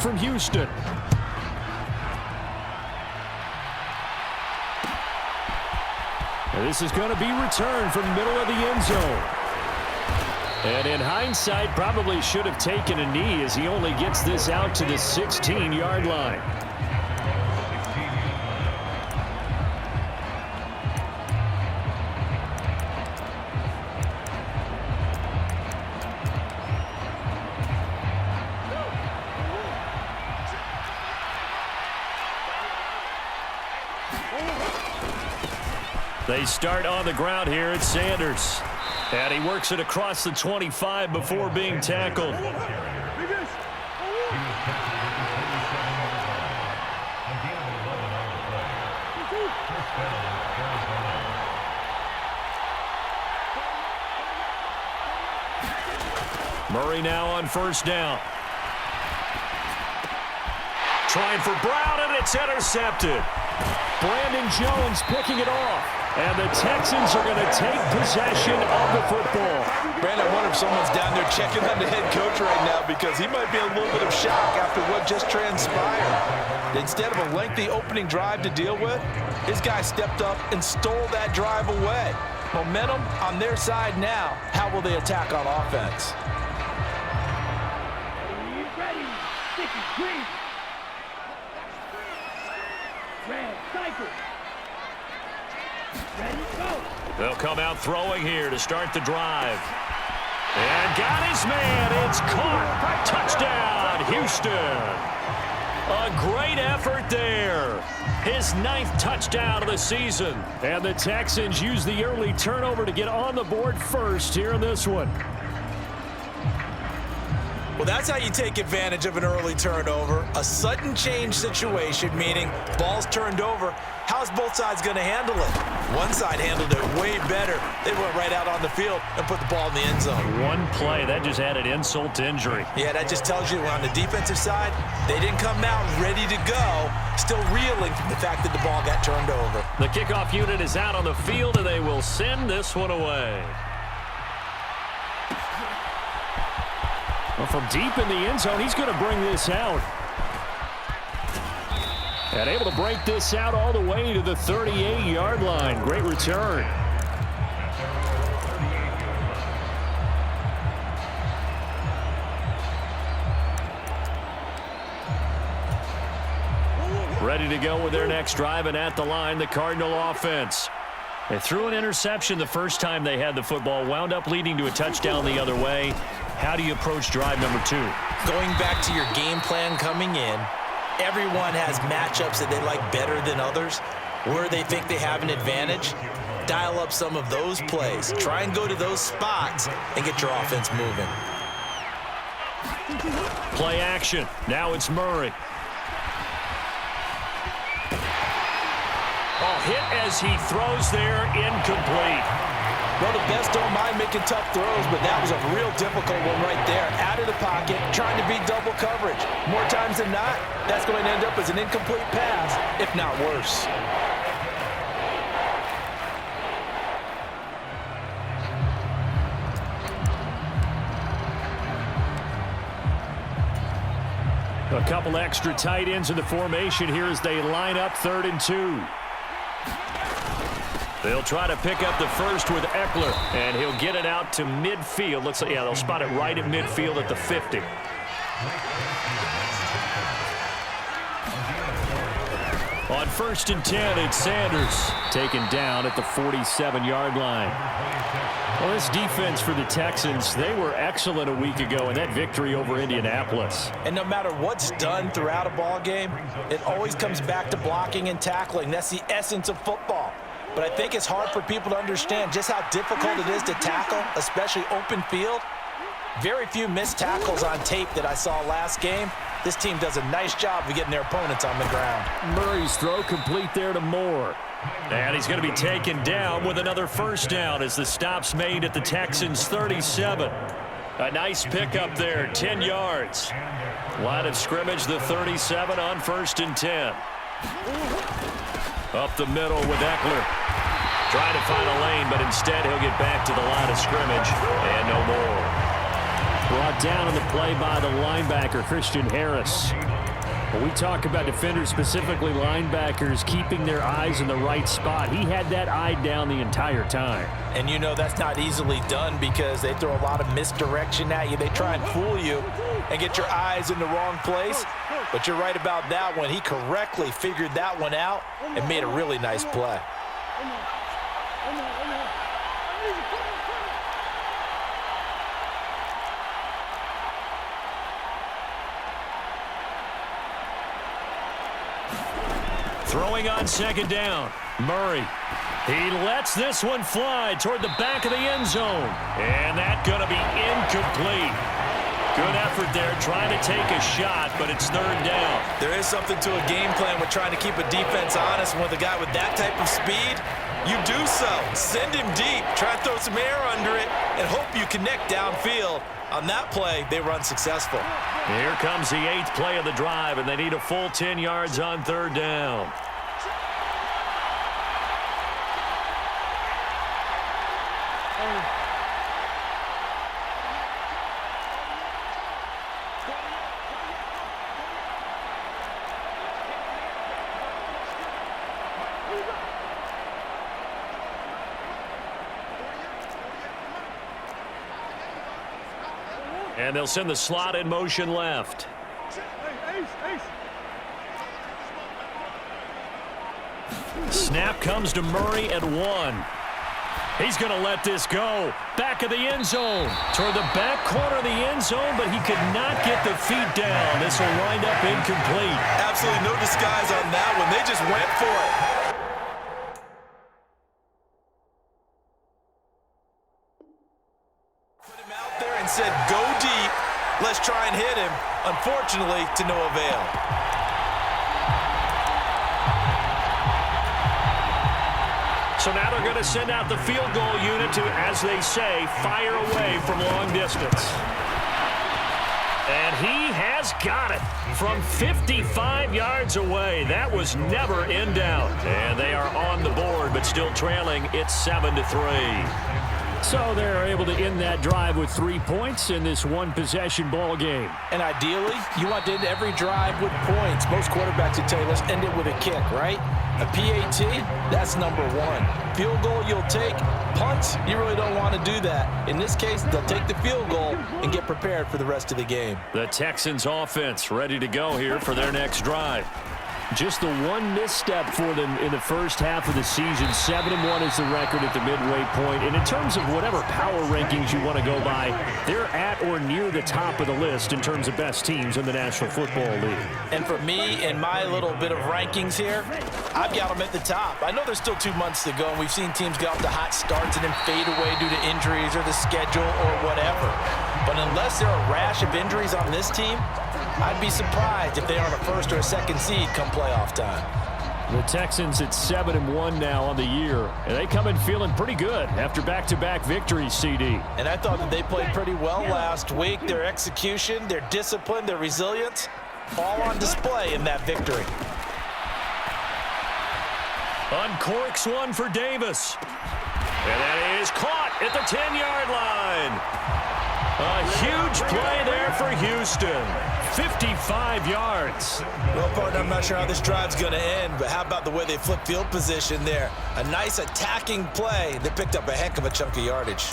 from Houston. And this is going to be returned from the middle of the end zone. And in hindsight, probably should have taken a knee as he only gets this out to the 16-yard line. They start on the ground here at Sanders. And he works it across the 25 before being tackled. Murray now on first down. Trying for Brown, and it's intercepted. Brandon Jones picking it off. And the Texans are going to take possession of the football. Brandon, I wonder if someone's down there checking on the head coach right now because he might be a little bit of shock after what just transpired. Instead of a lengthy opening drive to deal with, his guy stepped up and stole that drive away. Momentum on their side now. How will they attack on offense? Ready, sticky, green. Red, cycle. They'll come out throwing here to start the drive. And got his man. It's caught. Touchdown, Houston. A great effort there. His 9th touchdown of the season. And the Texans use the early turnover to get on the board first here in this one. Well, that's how you take advantage of an early turnover. A sudden change situation, meaning ball's turned over. How's both sides going to handle it? One side handled it way better. They went right out on the field and put the ball in the end zone. One play, that just added insult to injury. Yeah, that just tells you on the defensive side, they didn't come out ready to go, still reeling from the fact that the ball got turned over. The kickoff unit is out on the field, and they will send this one away. Well, from deep in the end zone, he's going to bring this out. And able to break this out all the way to the 38-yard line. Great return. Ready to go with their next drive, and at the line, the Cardinal offense. They threw an interception the first time they had the football, wound up leading to a touchdown the other way. How do you approach drive number 2? Going back to your game plan coming in, everyone has matchups that they like better than others, where they think they have an advantage. Dial up some of those plays. Try and go to those spots and get your offense moving. Play action. Now it's Murray. Oh, hit as he throws there, incomplete. Well, the best don't mind making tough throws, but that was a real difficult one right there. Out of the pocket, trying to beat double coverage. More times than not, that's going to end up as an incomplete pass, if not worse. A couple extra tight ends in the formation here as they line up 3rd and 2. They'll try to pick up the first with Eckler, and he'll get it out to midfield. Looks like, yeah, they'll spot it right at midfield at the 50. On 1st and 10, it's Sanders taken down at the 47-yard line. Well, this defense for the Texans, they were excellent a week ago in that victory over Indianapolis. And no matter what's done throughout a ball game, it always comes back to blocking and tackling. That's the essence of football. But I think it's hard for people to understand just how difficult it is to tackle, especially open field. Very few missed tackles on tape that I saw last game. This team does a nice job of getting their opponents on the ground. Murray's throw complete there to Moore. And he's going to be taken down with another first down as the stop's made at the Texans' 37. A nice pickup there, 10 yards. Line of scrimmage, the 37 on 1st and 10. Up the middle with Eckler. Trying to find a lane, but instead he'll get back to the line of scrimmage. And no more. Brought down on the play by the linebacker, Christian Harris. When we talk about defenders, specifically linebackers, keeping their eyes in the right spot, he had that eye down the entire time. And you know that's not easily done because they throw a lot of misdirection at you. They try and fool you and get your eyes in the wrong place. But you're right about that one. He correctly figured that one out and made a really nice play. Throwing on second down, Murray. He lets this one fly toward the back of the end zone. And that's going to be incomplete. Good effort there, trying to take a shot, but it's third down. There is something to a game plan with trying to keep a defense honest. With a guy with that type of speed, you do so. Send him deep, try to throw some air under it, and hope you connect downfield. On that play, they were unsuccessful. Here comes the 8th play of the drive, and they need a full 10 yards on third down. And they'll send the slot in motion left. Snap comes to Murray at 1. He's going to let this go. Back of the end zone. Toward the back corner of the end zone, but he could not get the feet down. This will wind up incomplete. Absolutely no disguise on that one. They just went for it. Said go deep, let's try and hit him. Unfortunately, to no avail. So now they're going to send out the field goal unit to, as they say, fire away from long distance. And he has got it from 55 yards away. That was never in doubt. And they are on the board, but still trailing. It's 7-3. So they're able to end that drive with 3 points in this one-possession ball game. And ideally, you want to end every drive with points. Most quarterbacks would tell you, let's end it with a kick, right? A PAT, that's number 1. Field goal, you'll take. Punts, you really don't want to do that. In this case, they'll take the field goal and get prepared for the rest of the game. The Texans offense ready to go here for their next drive. Just the one misstep for them in the first half of the season. 7-1 is the record at the midway point. And in terms of whatever power rankings you want to go by, they're at or near the top of the list in terms of best teams in the National Football League. And for me, in my little bit of rankings here, I've got them at the top. I know there's still 2 months to go, and we've seen teams get off to hot starts and then fade away due to injuries or the schedule or whatever. But unless there are a rash of injuries on this team, I'd be surprised if they aren't a first or a second seed come playoff time. The Texans at 7-1 now on the year, and they come in feeling pretty good after back-to-back victories, CD. And I thought that they played pretty well last week. Their execution, their discipline, their resilience, all on display in that victory. Uncorks one for Davis. And that is caught at the 10-yard line. A huge play there for Houston. 55 yards. Well, partner, I'm not sure how this drive's going to end, but how about the way they flipped field position there? A nice attacking play that picked up a heck of a chunk of yardage.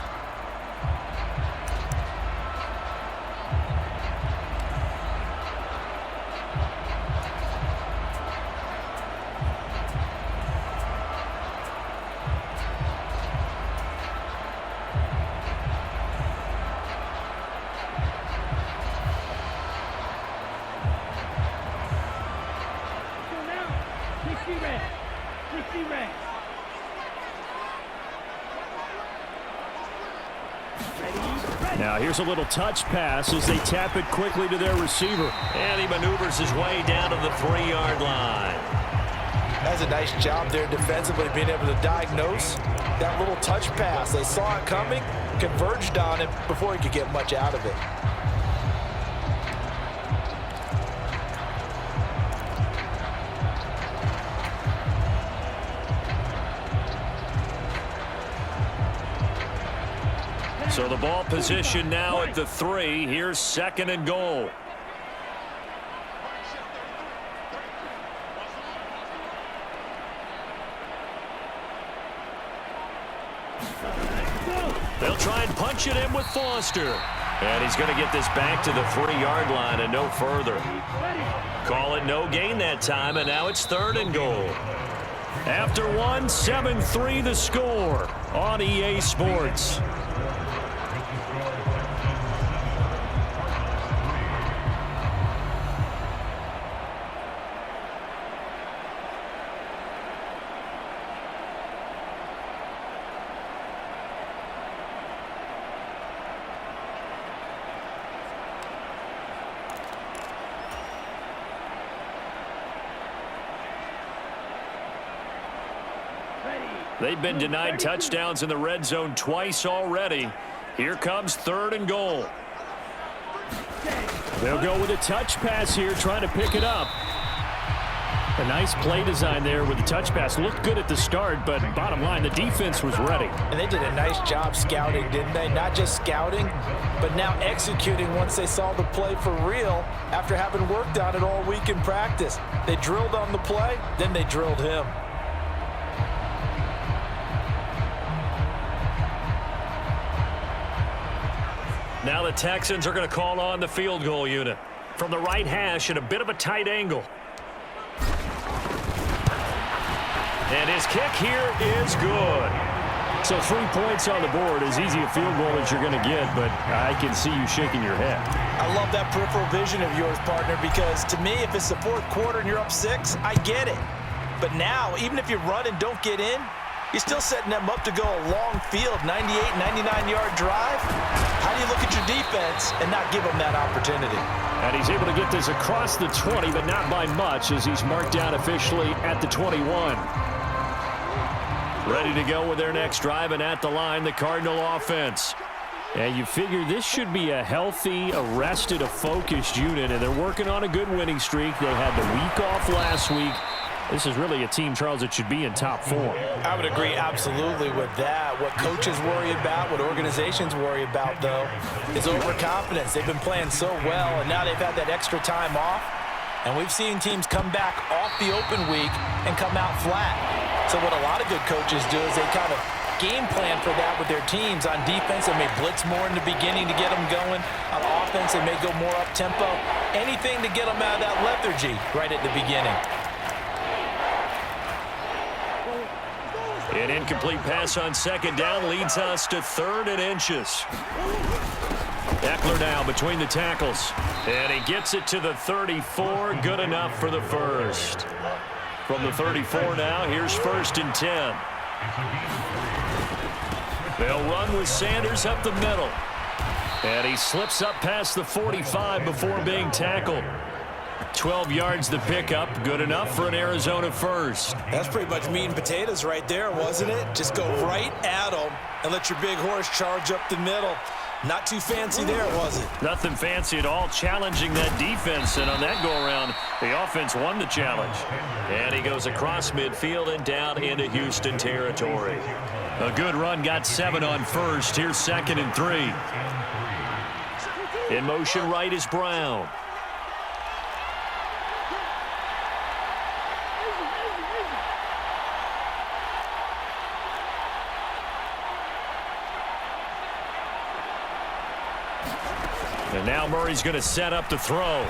Now here's a little touch pass as they tap it quickly to their receiver. And he maneuvers his way down to the 3-yard line. That's a nice job there defensively, being able to diagnose that little touch pass. They saw it coming, converged on it before he could get much out of it. So the ball position now at the 3. Here's 2nd and goal. They'll try and punch it in with Foster. And he's going to get this back to the 3-yard line and no further. Call it no gain that time, and now it's 3rd and goal. After one, 7-3 the score on EA Sports. They've been denied touchdowns in the red zone twice already. Here comes 3rd and goal. They'll go with a touch pass here, trying to pick it up. A nice play design there with the touch pass. Looked good at the start, but bottom line, the defense was ready. And they did a nice job scouting, didn't they? Not just scouting, but now executing once they saw the play for real after having worked on it all week in practice. They drilled on the play, then they drilled him. Now the Texans are going to call on the field goal unit. From the right hash at a bit of a tight angle. And his kick here is good. So 3 points on the board, as easy a field goal as you're going to get, but I can see you shaking your head. I love that peripheral vision of yours, partner, because to me, if it's the 4th quarter and you're up 6, I get it. But now, even if you run and don't get in, you're still setting them up to go a long field, 98, 99-yard drive. How do you look at your defense and not give them that opportunity? And he's able to get this across the 20, but not by much, as he's marked down officially at the 21. Ready to go with their next drive, and at the line, the Cardinal offense. And you figure this should be a healthy, arrested, a focused unit, and they're working on a good winning streak. They had the week off last week. This is really a team, Charles, that should be in top form. I would agree absolutely with that. What coaches worry about, what organizations worry about, though, is overconfidence. They've been playing so well, and now they've had that extra time off. And we've seen teams come back off the open week and come out flat. So what a lot of good coaches do is they kind of game plan for that with their teams. On defense, they may blitz more in the beginning to get them going. On offense, they may go more up-tempo. Anything to get them out of that lethargy right at the beginning. An incomplete pass on 2nd down leads us to 3rd and inches. Eckler now between the tackles. And he gets it to the 34. Good enough for the first. From the 34 now, here's 1st and 10. They'll run with Sanders up the middle. And he slips up past the 45 before being tackled. 12 yards the pickup. Good enough for an Arizona first. That's pretty much meat and potatoes right there, wasn't it? Just go right at them and let your big horse charge up the middle. Not too fancy there, was it? Nothing fancy at all, challenging that defense. And on that go-around, the offense won the challenge. And he goes across midfield and down into Houston territory. A good run, got 7 on first. Here's 2nd and 3. In motion right is Brown. And now Murray's going to set up the throw.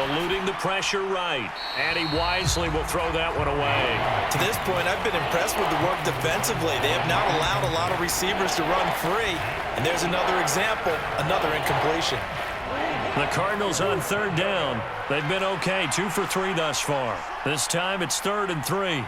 Eluding the pressure right. And he wisely will throw that one away. To this point, I've been impressed with the work defensively. They have not allowed a lot of receivers to run free. And there's another example, another incompletion. The Cardinals on 3rd down. They've been okay, 2 for 3 thus far. This time it's 3rd and 3.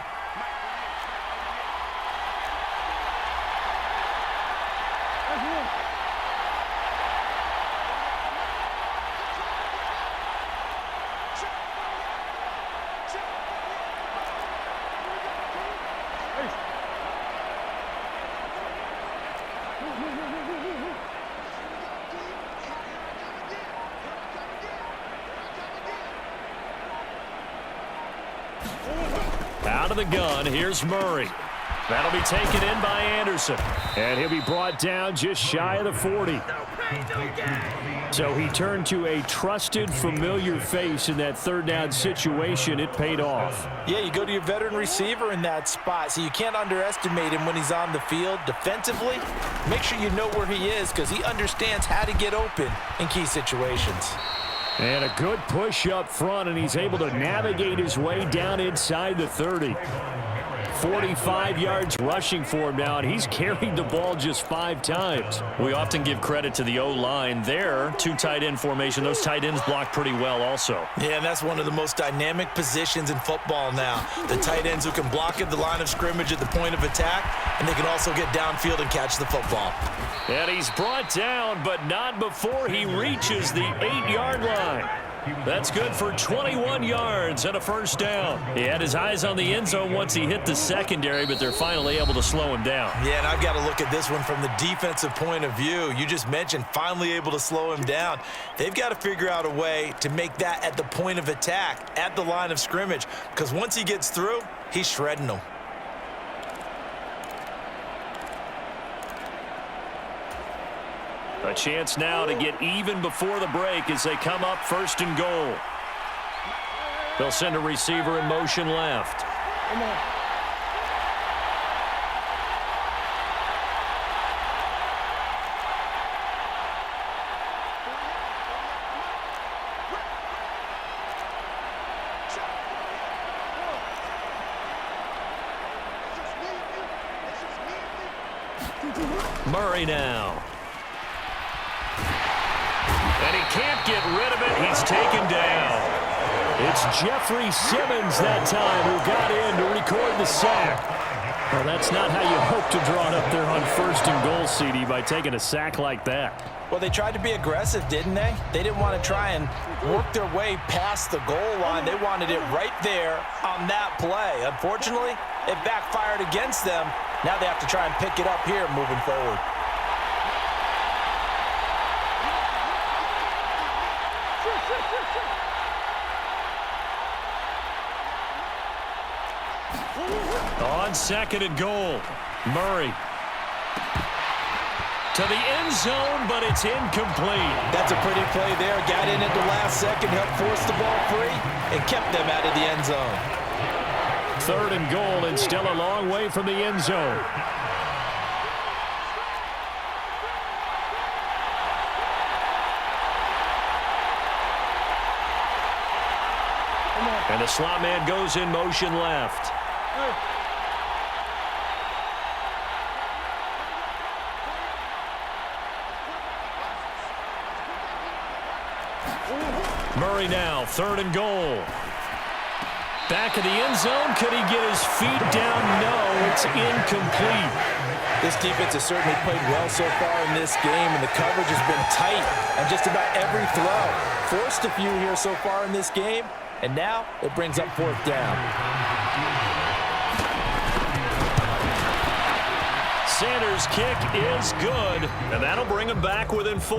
Out of the gun, here's Murray. That'll be taken in by Anderson. And he'll be brought down just shy of the 40. So he turned to a trusted, familiar face in that third down situation. It paid off. Yeah, you go to your veteran receiver in that spot, so you can't underestimate him when he's on the field. Defensively, make sure you know where he is because he understands how to get open in key situations. And a good push up front, and he's able to navigate his way down inside the 30. 45 yards rushing for him now, and he's carried the ball just 5 times. We often give credit to the O-line there. 2 tight end formation. Those tight ends block pretty well also. Yeah, and that's one of the most dynamic positions in football now. The tight ends who can block at the line of scrimmage at the point of attack, and they can also get downfield and catch the football. And he's brought down, but not before he reaches the 8-yard line. That's good for 21 yards and a first down. He had his eyes on the end zone once he hit the secondary, but they're finally able to slow him down. Yeah, and I've got to look at this one from the defensive point of view. You just mentioned finally able to slow him down. They've got to figure out a way to make that at the point of attack, at the line of scrimmage, because once he gets through, he's shredding them. A chance now to get even before the break as they come up 1st and goal. They'll send a receiver in motion left. Murray now. And he can't get rid of it. He's taken down. It's Jeffrey Simmons that time who got in to record the sack. Well, that's not how you hope to draw it up there on 1st and goal, CD, by taking a sack like that. Well, they tried to be aggressive, didn't they? They didn't want to try and work their way past the goal line. They wanted it right there on that play. Unfortunately, it backfired against them. Now they have to try and pick it up here moving forward. On 2nd and goal, Murray to the end zone, but it's incomplete. That's a pretty play there. Got in at the last second, helped force the ball free, and kept them out of the end zone. 3rd and goal, and still a long way from the end zone. And the slot man goes in motion left. Murray now, 3rd and goal. Back of the end zone. Could he get his feet down? No, it's incomplete. This defense has certainly played well so far in this game, and the coverage has been tight on just about every throw. Forced a few here so far in this game, and now it brings up 4th down. Sanders' kick is good, and that'll bring him back within 4.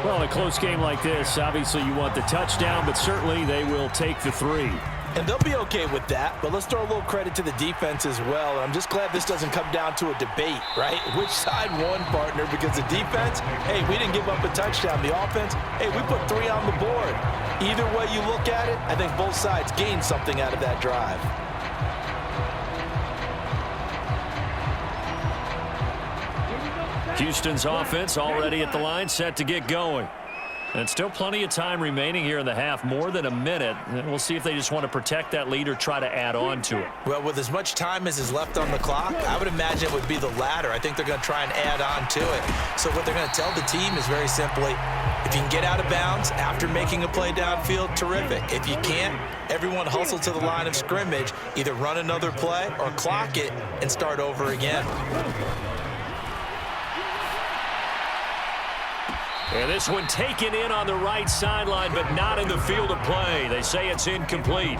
Well, in a close game like this, obviously you want the touchdown, but certainly they will take the 3. And they'll be okay with that, but let's throw a little credit to the defense as well. I'm just glad this doesn't come down to a debate, right? Which side won, partner? Because the defense, hey, we didn't give up a touchdown. The offense, hey, we put 3 on the board. Either way you look at it, I think both sides gained something out of that drive. Houston's offense already at the line, set to get going. And still plenty of time remaining here in the half, more than a minute. And we'll see if they just want to protect that lead or try to add on to it. Well, with as much time as is left on the clock, I would imagine it would be the latter. I think they're going to try and add on to it. So what they're going to tell the team is very simply, if you can get out of bounds after making a play downfield, terrific. If you can't, everyone hustle to the line of scrimmage, either run another play or clock it and start over again. And this one taken in on the right sideline, but not in the field of play. They say it's incomplete.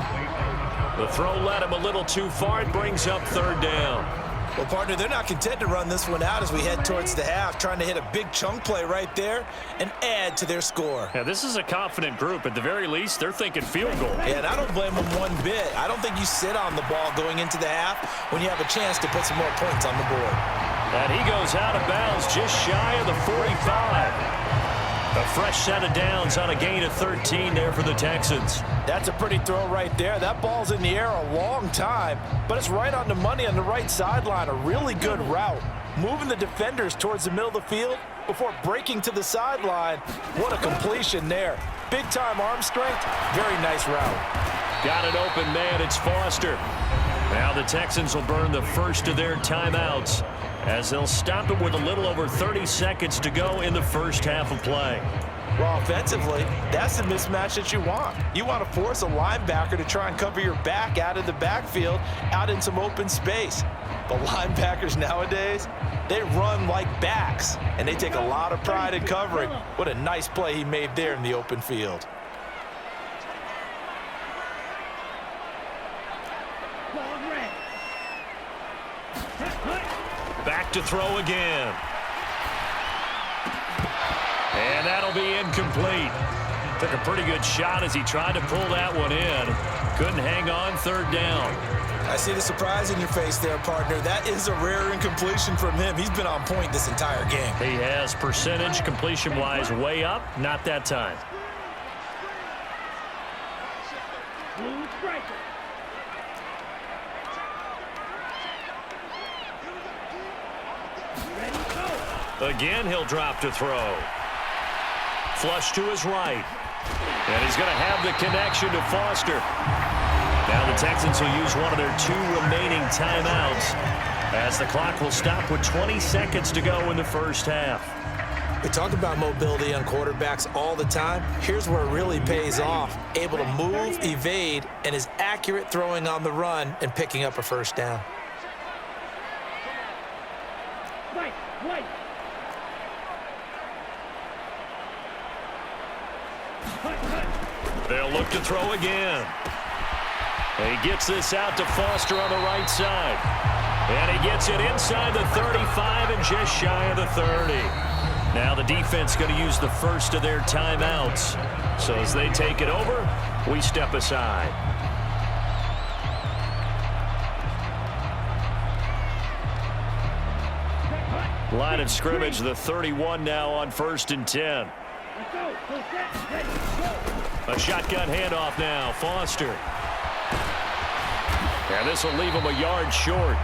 The throw led him a little too far. It brings up 3rd down. Well, partner, they're not content to run this one out as we head towards the half, trying to hit a big chunk play right there and add to their score. Yeah, this is a confident group. At the very least, they're thinking field goal. Yeah, and I don't blame them one bit. I don't think you sit on the ball going into the half when you have a chance to put some more points on the board. And he goes out of bounds just shy of the 45. A fresh set of downs on a gain of 13 there for the Texans. That's a pretty throw right there. That ball's in the air a long time, but it's right on the money on the right sideline. A really good route. Moving the defenders towards the middle of the field before breaking to the sideline. What a completion there. Big-time arm strength. Very nice route. Got an open man. It's Foster. Now the Texans will burn the first of their timeouts as they'll stop it with a little over 30 seconds to go in the first half of play. Well, offensively, that's the mismatch that you want. You want to force a linebacker to try and cover your back out of the backfield, out in some open space. But linebackers nowadays, they run like backs, and they take a lot of pride in covering. What a nice play he made there in the open field. Back to throw again. And that'll be incomplete. Took a pretty good shot as he tried to pull that one in. Couldn't hang on third down. I see the surprise in your face there, partner. That is a rare incompletion from him. He's been on point this entire game. He has percentage completion-wise way up. Not that time. Blue striker. Again, he'll drop to throw. Flush to his right. And he's going to have the connection to Foster. Now the Texans will use one of their 2 remaining timeouts as the clock will stop with 20 seconds to go in the first half. We talk about mobility on quarterbacks all the time. Here's where it really pays off. Able to move, evade, and is accurate throwing on the run and picking up a first down. White. They'll look to throw again. He gets this out to Foster on the right side. And he gets it inside the 35 and just shy of the 30. Now the defense going to use the first of their timeouts. So as they take it over, we step aside. Line of scrimmage, the 31 now on 1st and 10. Let's go. Full set. Ready. Go. A shotgun handoff now. Foster. And this will leave him a yard short.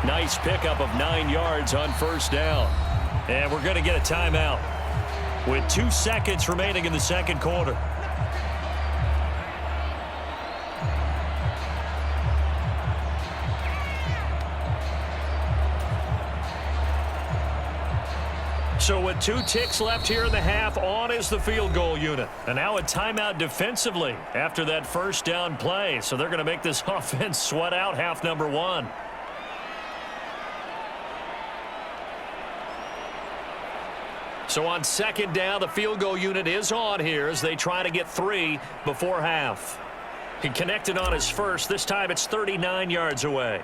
Nice pickup of 9 yards on first down. And we're going to get a timeout with 2 seconds remaining in the second quarter. So with 2 ticks left here in the half, on is the field goal unit. And now a timeout defensively after that first down play. So they're going to make this offense sweat out half number 1. So on second down, the field goal unit is on here as they try to get 3 before half. He connected on his first. This time it's 39 yards away.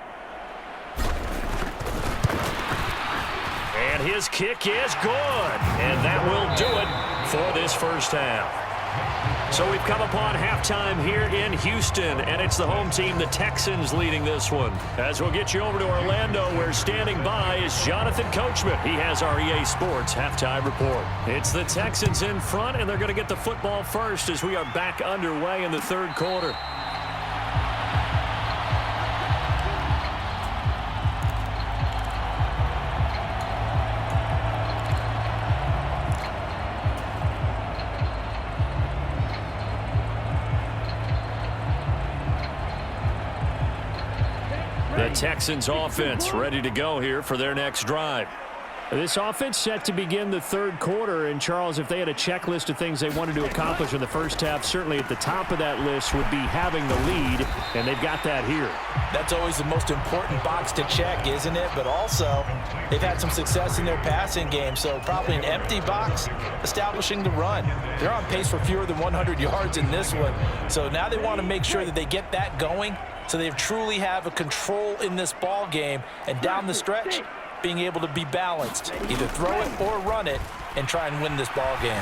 And his kick is good. And that will do it for this first half. So we've come upon halftime here in Houston, and it's the home team, the Texans, leading this one. As we'll get you over to Orlando, where standing by is Jonathan Coachman. He has our EA Sports halftime report. It's the Texans in front, and they're going to get the football first as we are back underway in the third quarter. The Texans offense ready to go here for their next drive. This offense set to begin the third quarter, and Charles, if they had a checklist of things they wanted to accomplish in the first half, certainly at the top of that list would be having the lead, and they've got that here. That's always the most important box to check, isn't it? But also, they've had some success in their passing game, so probably an empty box establishing the run. They're on pace for fewer than 100 yards in this one, so now they want to make sure that they get that going so they truly have a control in this ball game, and down the stretch, being able to be balanced, either throw it or run it, and try and win this ball game.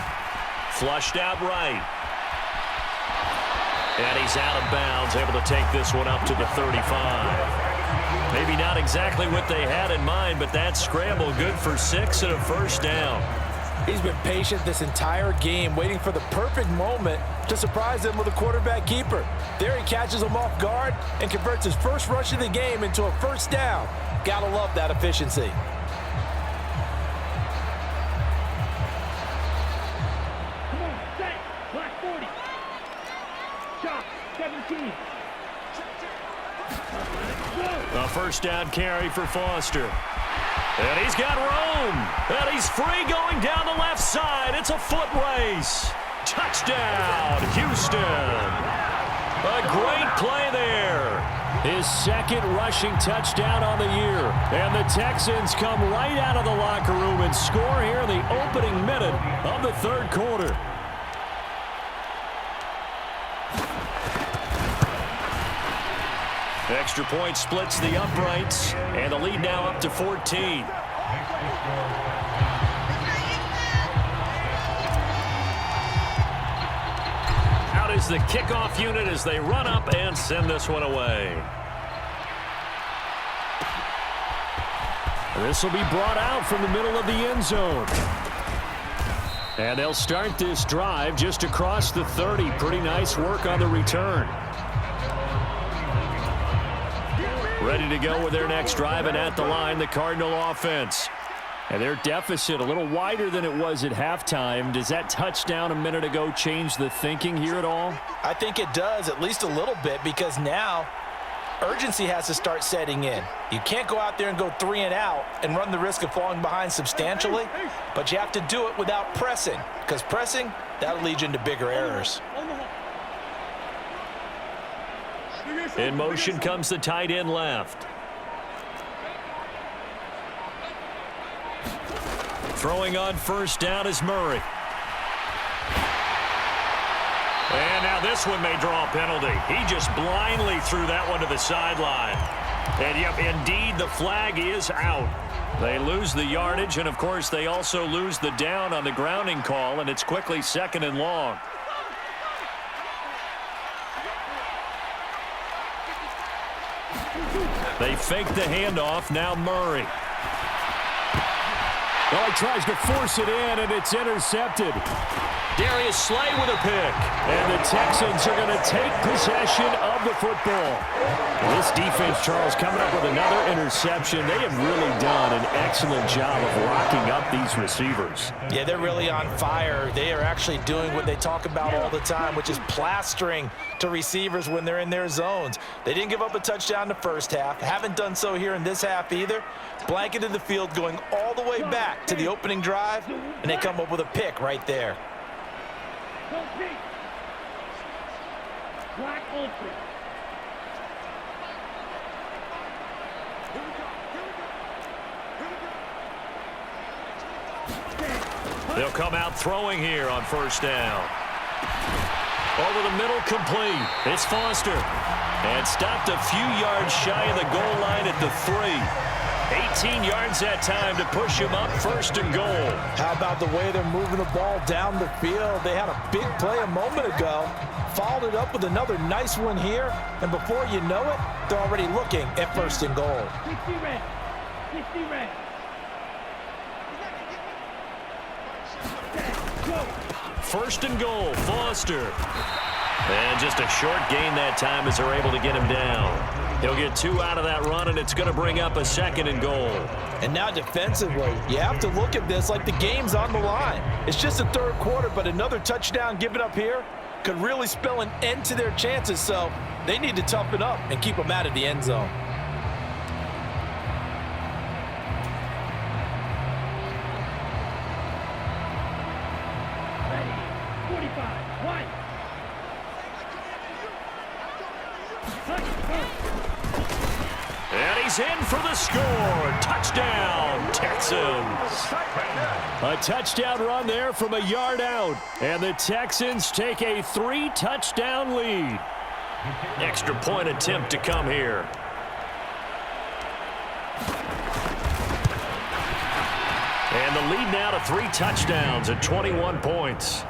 Flushed out right. And he's out of bounds, able to take this one up to the 35. Maybe not exactly what they had in mind, but that scramble good for 6 and a first down. He's been patient this entire game, waiting for the perfect moment to surprise them with a quarterback keeper. There he catches him off guard and converts his first rush of the game into a first down. Gotta love that efficiency. Come on, set. Black 40. Shot, 17. A first down carry for Foster. And he's got room. And he's free going down the left side. It's a foot race. Touchdown, Houston. A great play there. His second rushing touchdown on the year. And the Texans come right out of the locker room and score here in the opening minute of the third quarter. Extra point splits the uprights, and the lead now up to 14. Out is the kickoff unit as they run up and send this one away. This will be brought out from the middle of the end zone. And they'll start this drive just across the 30. Pretty nice work on the return. Ready to go with their next drive, and at the line, the Cardinal offense. And their deficit a little wider than it was at halftime. Does that touchdown a minute ago change the thinking here at all? I think it does, at least a little bit, because now urgency has to start setting in. You can't go out there and go 3 and out and run the risk of falling behind substantially, but you have to do it without pressing, because pressing, that'll lead you into bigger errors. In motion comes the tight end left. Throwing on first down is Murray. And now this one may draw a penalty. He just blindly threw that one to the sideline. And yep, indeed, the flag is out. They lose the yardage, and of course they also lose the down on the grounding call, and it's quickly 2nd and long. They fake the handoff. Now Murray. Well, he tries to force it in, and it's intercepted. Darius Slay with a pick. And the Texans are going to take possession of the football. This defense, Charles, coming up with another interception. They have really done an excellent job of locking up these receivers. Yeah, they're really on fire. They are actually doing what they talk about all the time, which is plastering to receivers when they're in their zones. They didn't give up a touchdown in the first half. Haven't done so here in this half either. Blanketed the field going all the way back to the opening drive, and they come up with a pick right there. Black Ultra. They'll come out throwing here on first down. Over the middle, complete. It's Foster. And stopped a few yards shy of the goal line at the 3. 18 yards that time to push him up 1st and goal. How about the way they're moving the ball down the field? They had a big play a moment ago, followed it up with another nice one here, and before you know it, they're already looking at 1st and goal. 60 red. 60 red. Go. 1st and goal, Foster. And just a short gain that time as they're able to get him down. He'll get 2 out of that run, and it's going to bring up a 2nd and goal. And now defensively, you have to look at this like the game's on the line. It's just the third quarter, but another touchdown given up here could really spell an end to their chances, so they need to toughen up and keep them out of the end zone. And he's in for the score. Touchdown, Texans. A touchdown run there from a yard out. And the Texans take a 3-touchdown lead. Extra point attempt to come here. And the lead now to 3 touchdowns at 21 points.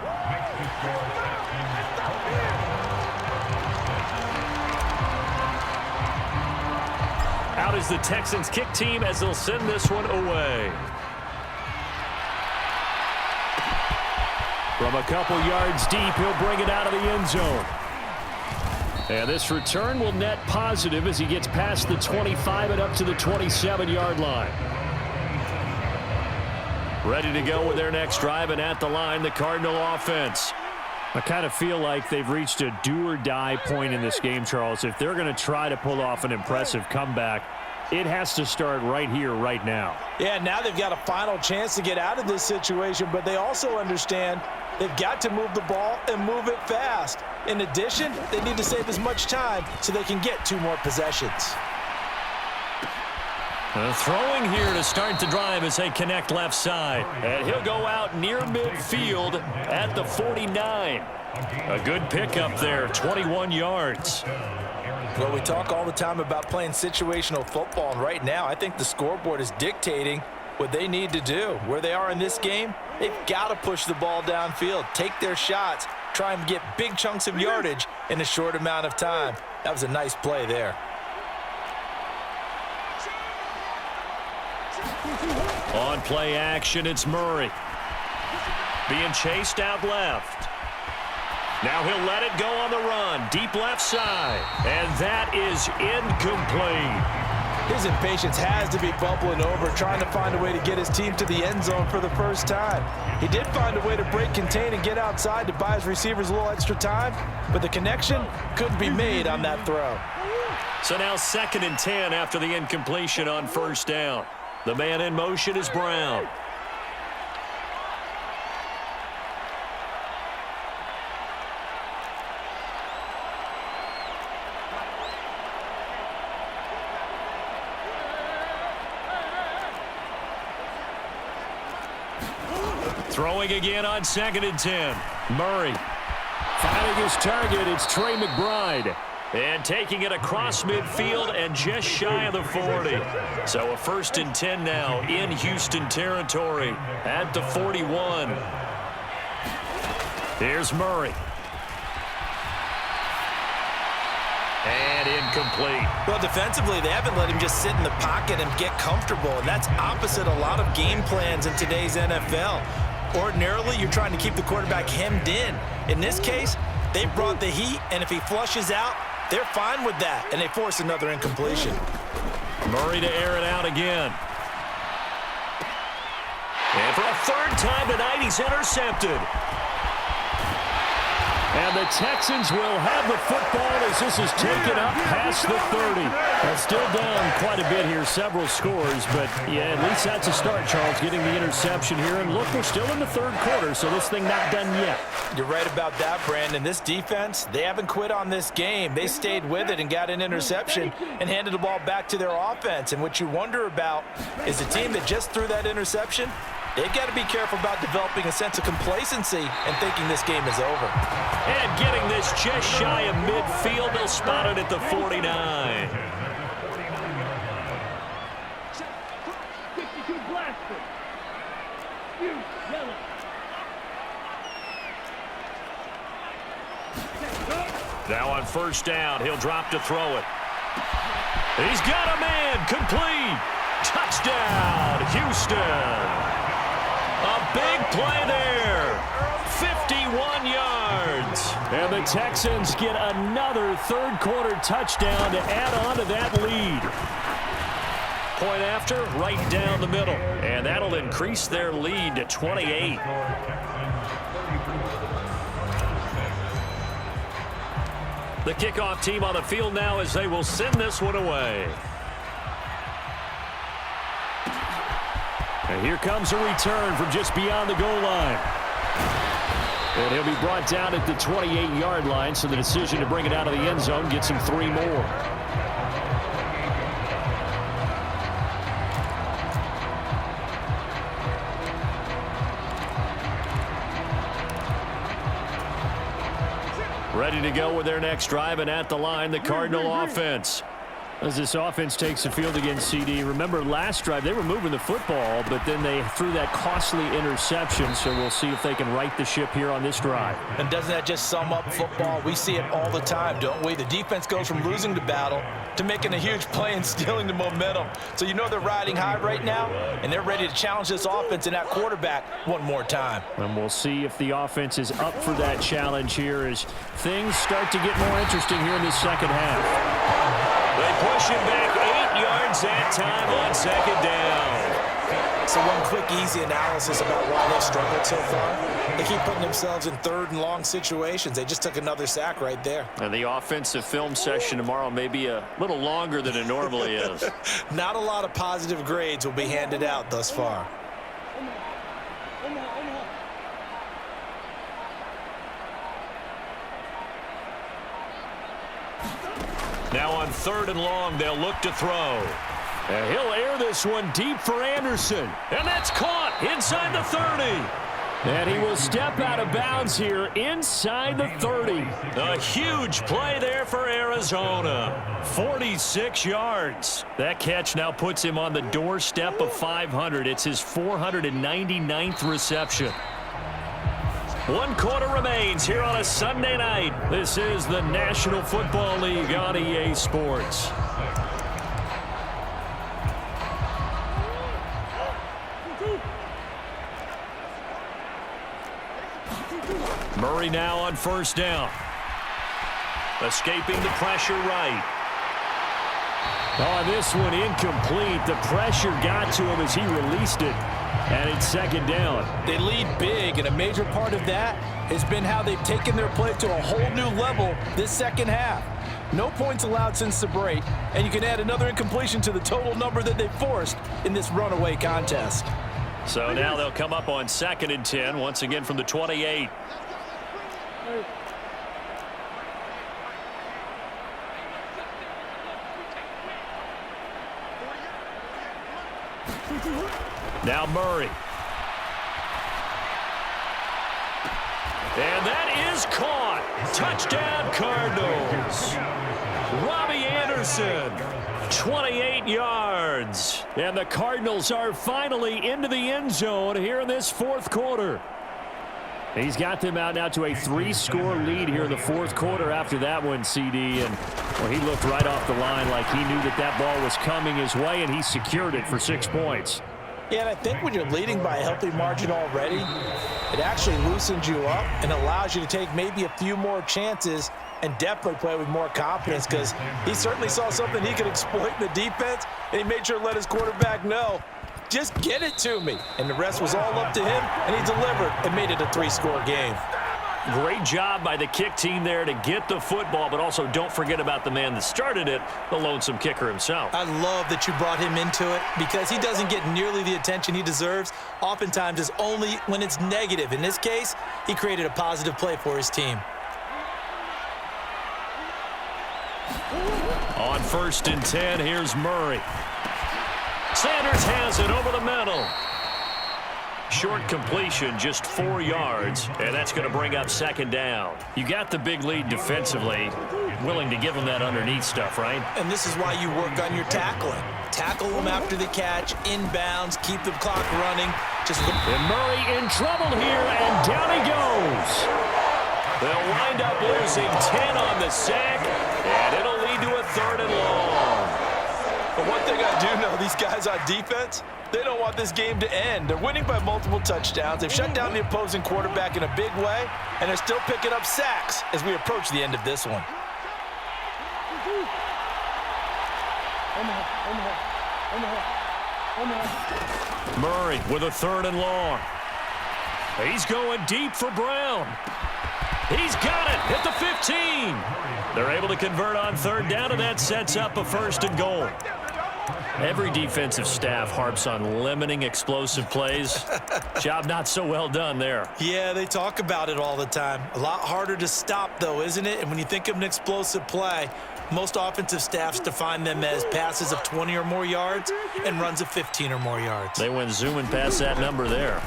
Out is the Texans kick team as they'll send this one away. From a couple yards deep, he'll bring it out of the end zone. And this return will net positive as he gets past the 25 and up to the 27-yard line. Ready to go with their next drive, and at the line, the Cardinal offense. I kind of feel like they've reached a do-or-die point in this game, Charles. If they're going to try to pull off an impressive comeback, it has to start right here, right now. Yeah, now they've got a final chance to get out of this situation, but they also understand they've got to move the ball and move it fast. In addition, they need to save as much time so they can get 2 more possessions. Throwing here to start the drive as they connect left side. And he'll go out near midfield at the 49. A good pickup there, 21 yards. Well, we talk all the time about playing situational football, and right now I think the scoreboard is dictating what they need to do. Where they are in this game, they've got to push the ball downfield, take their shots, try and get big chunks of yardage in a short amount of time. That was a nice play there. On play action, it's Murray. Being chased out left. Now he'll let it go on the run. Deep left side. And that is incomplete. His impatience has to be bubbling over, trying to find a way to get his team to the end zone for the first time. He did find a way to break contain and get outside to buy his receivers a little extra time, but the connection couldn't be made on that throw. So now 2nd and 10 after the incompletion on first down. The man in motion is Brown. Throwing again on 2nd and 10. Murray finding his target. It's Trey McBride. And taking it across midfield and just shy of the 40. So a 1st and 10 now in Houston territory at the 41. Here's Murray. And incomplete. Well, defensively, they haven't let him just sit in the pocket and get comfortable, and that's opposite a lot of game plans in today's NFL. Ordinarily, you're trying to keep the quarterback hemmed in. In this case, they brought the heat, and if he flushes out, they're fine with that, and they force another incompletion. Murray to air it out again. And for a 3rd time tonight, he's intercepted. And the Texans will have the football as this is taken up past the 30. Well, still down quite a bit here, several scores, but yeah, at least that's a start, Charles, getting the interception here. And look, we're still in the 3rd quarter, so this thing not done yet. You're right about that, Brandon. This defense, they haven't quit on this game. They stayed with it and got an interception and handed the ball back to their offense. And what you wonder about is the team that just threw that interception, they've got to be careful about developing a sense of complacency and thinking this game is over. And getting this just shy of midfield, they'll spot it at the 49. 62 Blaster. Yellow. Now on first down, he'll drop to throw it. He's got a man, complete. Touchdown, Houston. A big play there. 51 yards. And the Texans get another 3rd quarter touchdown to add on to that lead. Point after, right down the middle. And that'll increase their lead to 28. The kickoff team on the field now as they will send this one away. And here comes a return from just beyond the goal line. And he'll be brought down at the 28-yard line, so the decision to bring it out of the end zone gets him 3 more. Ready to go with their next drive, and at the line, the Cardinal offense. As this offense takes the field against CD, remember last drive they were moving the football, but then they threw that costly interception, so we'll see if they can right the ship here on this drive. And doesn't that just sum up football? We see it all the time, don't we? The defense goes from losing the battle to making a huge play and stealing the momentum. So you know they're riding high right now, and they're ready to challenge this offense and that quarterback one more time. And we'll see if the offense is up for that challenge here as things start to get more interesting here in this second half. They push him back 8 yards that time on second down. So one quick, easy analysis about why they've struggled so far. They keep putting themselves in 3rd and long situations. They just took another sack right there. And the offensive film session tomorrow may be a little longer than it normally is. Not a lot of positive grades will be handed out thus far. Now on 3rd and long, they'll look to throw. And he'll air this one deep for Anderson. And that's caught inside the 30. And he will step out of bounds here inside the 30. A huge play there for Arizona. 46 yards. That catch now puts him on the doorstep of 500. It's his 499th reception. 1 quarter remains here on a Sunday night. This is the National Football League on EA Sports. Murray now on 1st down. Escaping the pressure right. Oh, this one incomplete. The pressure got to him as he released it. And it's 2nd down. They lead big, and a major part of that has been how they've taken their play to a whole new level this second half. No points allowed since the break, and you can add another incompletion to the total number that they forced in this runaway contest. So now they'll come up on 2nd and 10, once again from the 28. Now Murray. And that is caught. Touchdown Cardinals. Robbie Anderson, 28 yards. And the Cardinals are finally into the end zone here in this 4th quarter. He's got them out now to a 3-score lead here in the 4th quarter after that one, CD. And well, he looked right off the line like he knew that that ball was coming his way, and he secured it for 6 points. Yeah, and I think when you're leading by a healthy margin already, it actually loosens you up and allows you to take maybe a few more chances and definitely play with more confidence, because he certainly saw something he could exploit in the defense, and he made sure to let his quarterback know, just get it to me. And the rest was all up to him, and he delivered and made it a 3-score game. Great job by the kick team there to get the football, but also don't forget about the man that started it, the lonesome kicker himself. I love that you brought him into it because he doesn't get nearly the attention he deserves. Oftentimes it's only when it's negative. In this case, he created a positive play for his team. On 1st and 10, here's Murray. Sanders has it over the middle. Short completion, just 4 yards, and that's going to bring up 2nd down. You got the big lead defensively, willing to give them that underneath stuff, right? And this is why you work on your tackling. Tackle them after the catch, inbounds, keep the clock running. And Murray in trouble here, and down he goes. They'll wind up losing 10 on the sack, and it'll lead to a 3rd and long. But one thing I do know, these guys on defense, they don't want this game to end. They're winning by multiple touchdowns. They've shut down the opposing quarterback in a big way, and they're still picking up sacks as we approach the end of this one. Murray with a 3rd and long. He's going deep for Brown. He's got it at the 15. They're able to convert on 3rd down, and that sets up a 1st and goal. Every defensive staff harps on limiting explosive plays. Job not so well done there. Yeah, they talk about it all the time. A lot harder to stop, though, isn't it? And when you think of an explosive play, most offensive staffs define them as passes of 20 or more yards and runs of 15 or more yards. They went zooming past that number there.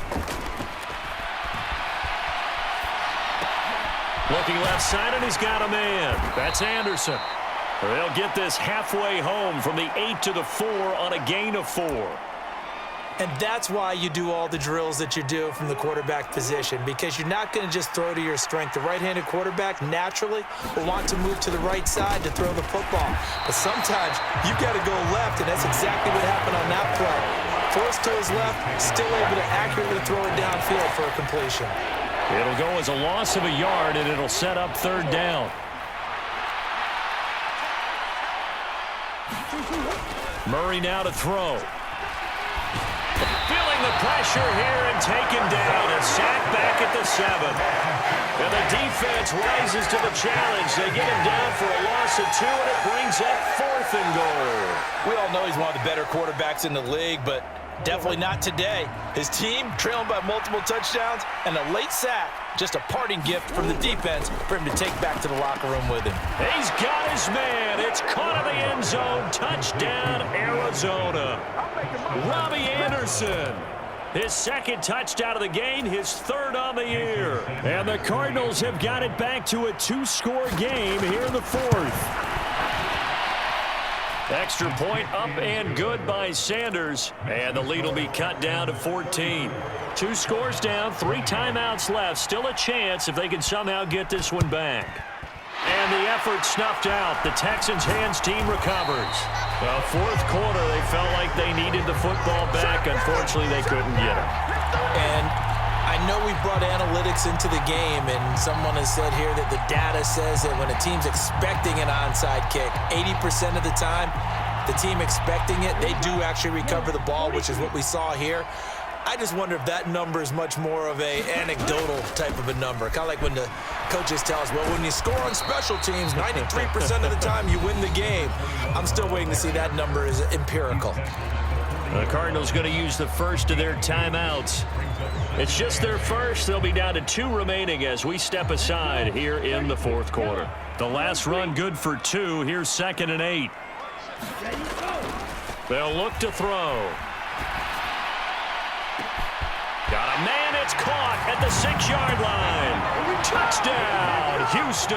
Looking left side, and he's got a man. That's Anderson. They'll get this halfway home from the 8 to the 4 on a gain of 4. And that's why you do all the drills that you do from the quarterback position, because you're not going to just throw to your strength. The right-handed quarterback naturally will want to move to the right side to throw the football. But sometimes you've got to go left, and that's exactly what happened on that play. Forced to his left, still able to accurately throw it downfield for a completion. It'll go as a loss of a yard, and it'll set up 3rd down. Murray now to throw. Feeling the pressure here and taken down. A sack back at the 7. And the defense rises to the challenge. They get him down for a loss of 2, and it brings up 4th and goal. We all know he's one of the better quarterbacks in the league, but definitely not today. His team trailing by multiple touchdowns and a late sack. Just a parting gift from the defense for him to take back to the locker room with him. He's got his man. It's caught in the end zone. Touchdown, Arizona. Robbie Anderson. His 2nd touchdown of the game, his 3rd on the year. And the Cardinals have got it back to a 2-score game here in the 4th. Extra point up and good by Sanders. And the lead will be cut down to 14. 2 scores down, 3 timeouts left. Still a chance if they can somehow get this one back. And the effort snuffed out. The Texans' hands team recovers. Well, 4th quarter, they felt like they needed the football back. Unfortunately, they couldn't get it. And I know we brought analytics into the game, and someone has said here that the data says that when a team's expecting an onside kick, 80% of the time, the team expecting it, they do actually recover the ball, which is what we saw here. I just wonder if that number is much more of a anecdotal type of a number. Kind of like when the coaches tell us, well, when you score on special teams, 93% of the time you win the game. I'm still waiting to see that number is empirical. The Cardinals going to use the first of their timeouts. It's just their first. They'll be down to 2 remaining as we step aside here in the 4th quarter. The last run good for 2. Here's 2nd and 8. They'll look to throw. Got a man. It's caught at the 6-yard line. Touchdown, Houston.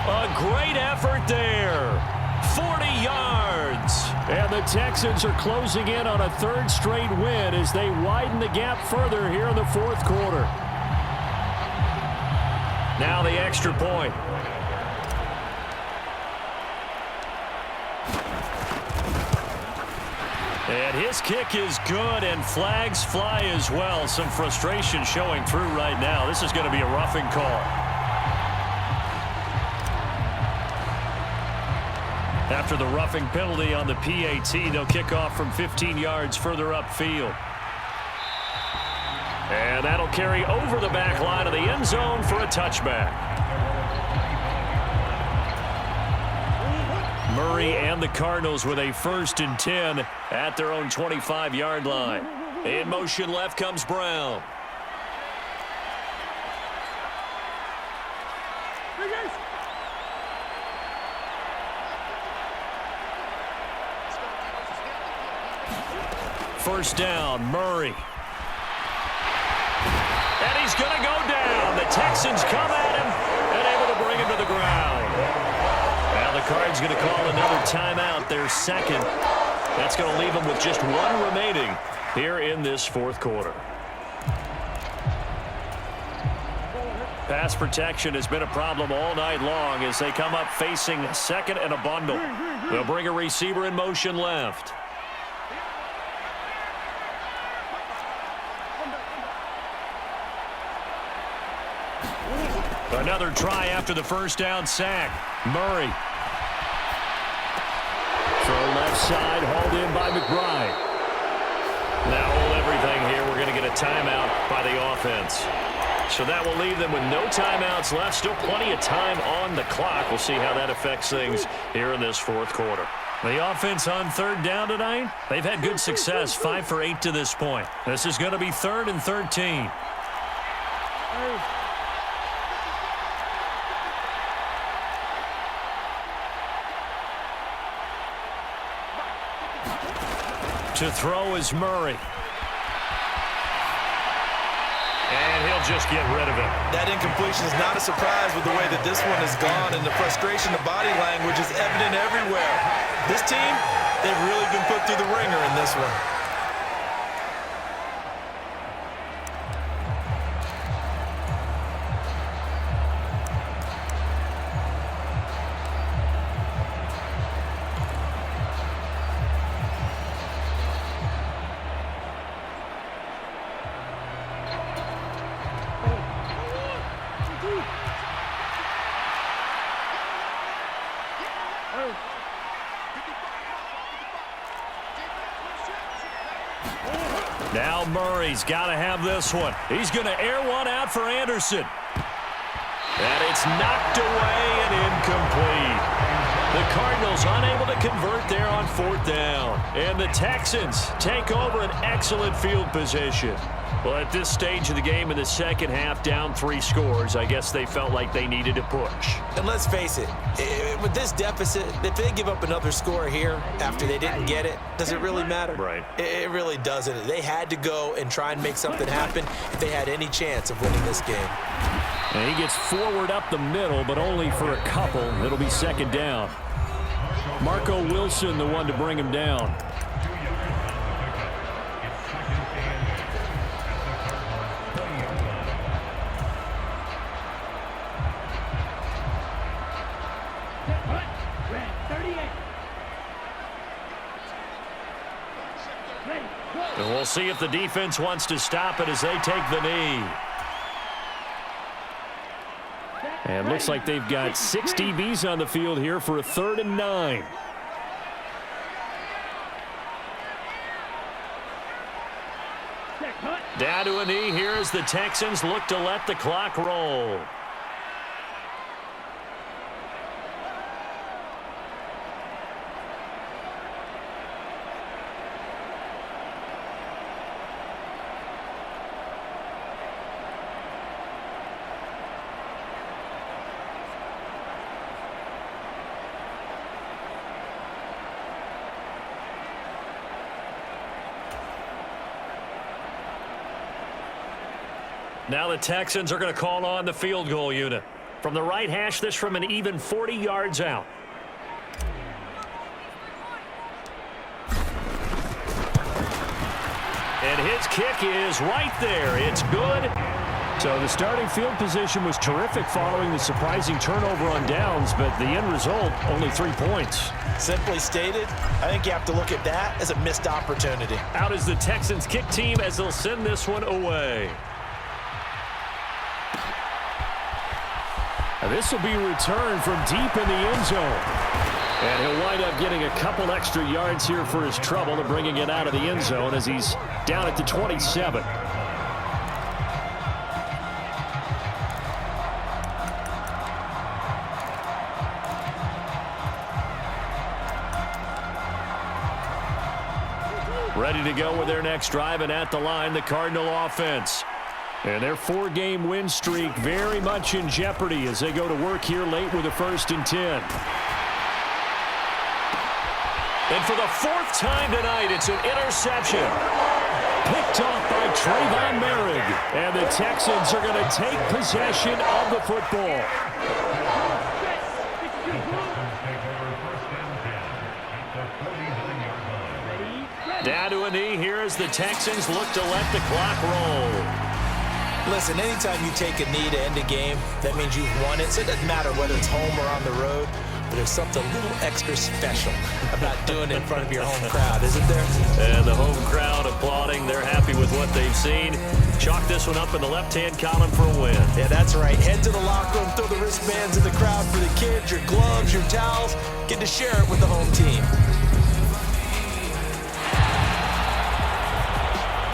A great effort there. 40 yards. And the Texans are closing in on a 3rd straight win as they widen the gap further here in the 4th quarter. Now the extra point. And his kick is good, and flags fly as well. Some frustration showing through right now. This is going to be a roughing call. After the roughing penalty on the PAT, they'll kick off from 15 yards further upfield. And that'll carry over the back line of the end zone for a touchback. Murray and the Cardinals with a 1st and 10 at their own 25-yard line. In motion left comes Brown. First down, Murray. And he's going to go down. The Texans come at him and able to bring him to the ground. Now the Cards going to call another timeout, their 2nd. That's going to leave them with just 1 remaining here in this 4th quarter. Pass protection has been a problem all night long as they come up facing 2nd and a bundle. They'll bring a receiver in motion left. Another try after the 1st down sack. Murray. Throw left side, hauled in by McBride. Now hold everything here. We're going to get a timeout by the offense. So that will leave them with no timeouts left. Still plenty of time on the clock. We'll see how that affects things here in this 4th quarter. The offense on third down tonight, they've had good success, 5 for 8 to this point. This is going to be 3rd and 13. To throw is Murray. And he'll just get rid of it. That incompletion is not a surprise with the way that this one has gone, and the frustration, the body language is evident everywhere. This team, they've really been put through the ringer in this one. Now Murray's got to have this one. He's going to air one out for Anderson. And it's knocked away and incomplete. The Cardinals unable to convert there on 4th down. And the Texans take over an excellent field position. Well, at this stage of the game in the second half, down 3 scores, I guess they felt like they needed to push. And let's face it, with this deficit, if they give up another score here after they didn't get it, does it really matter? Right. It really doesn't. They had to go and try and make something happen if they had any chance of winning this game. And he gets forward up the middle, but only for a couple. It'll be 2nd down. Marco Wilson, the one to bring him down. And we'll see if the defense wants to stop it as they take the knee. And looks like they've got 6 DBs on the field here for a 3rd and 9. Down to a knee here as the Texans look to let the clock roll. Now the Texans are going to call on the field goal unit. From the right hash, this from an even 40 yards out. And his kick is right there. It's good. So the starting field position was terrific following the surprising turnover on downs, but the end result, only 3 points. Simply stated, I think you have to look at that as a missed opportunity. Out is the Texans kick team as they'll send this one away. And this will be returned from deep in the end zone. And he'll wind up getting a couple extra yards here for his trouble and bringing it out of the end zone as he's down at the 27. Ready to go with their next drive, and at the line, the Cardinal offense. And their 4-game win streak very much in jeopardy as they go to work here late with a 1st and 10. And for the 4th time tonight, it's an interception. Picked off by Trayvon Merrick. And the Texans are going to take possession of the football. Down to a knee here as the Texans look to let the clock roll. Listen, anytime you take a knee to end a game, that means you've won it. So it doesn't matter whether it's home or on the road, but there's something a little extra special about doing it in front of your home crowd, isn't there? And the home crowd applauding. They're happy with what they've seen. Chalk this one up in the left-hand column for a win. Yeah, that's right. Head to the locker room, throw the wristbands in the crowd for the kids, your gloves, your towels. Get to share it with the home team.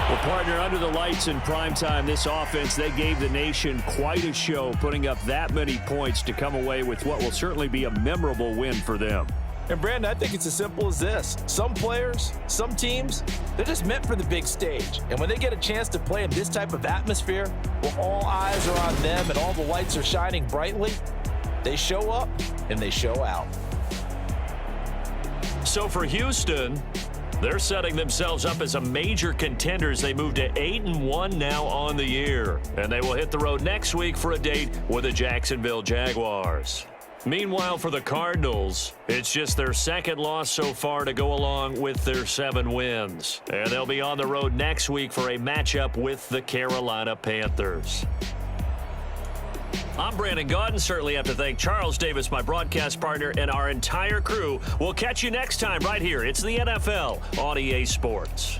Well, partner, under the lights in primetime, this offense, they gave the nation quite a show, putting up that many points to come away with what will certainly be a memorable win for them. And Brandon, I think it's as simple as this. Some players, some teams, they're just meant for the big stage. And when they get a chance to play in this type of atmosphere, where all eyes are on them and all the lights are shining brightly, they show up and they show out. So for Houston, they're setting themselves up as a major contender as they move to 8-1 now on the year. And they will hit the road next week for a date with the Jacksonville Jaguars. Meanwhile, for the Cardinals, it's just their second loss so far to go along with their 7 wins. And they'll be on the road next week for a matchup with the Carolina Panthers. I'm Brandon Gaudin. Certainly have to thank Charles Davis, my broadcast partner, and our entire crew. We'll catch you next time right here. It's the NFL on EA Sports.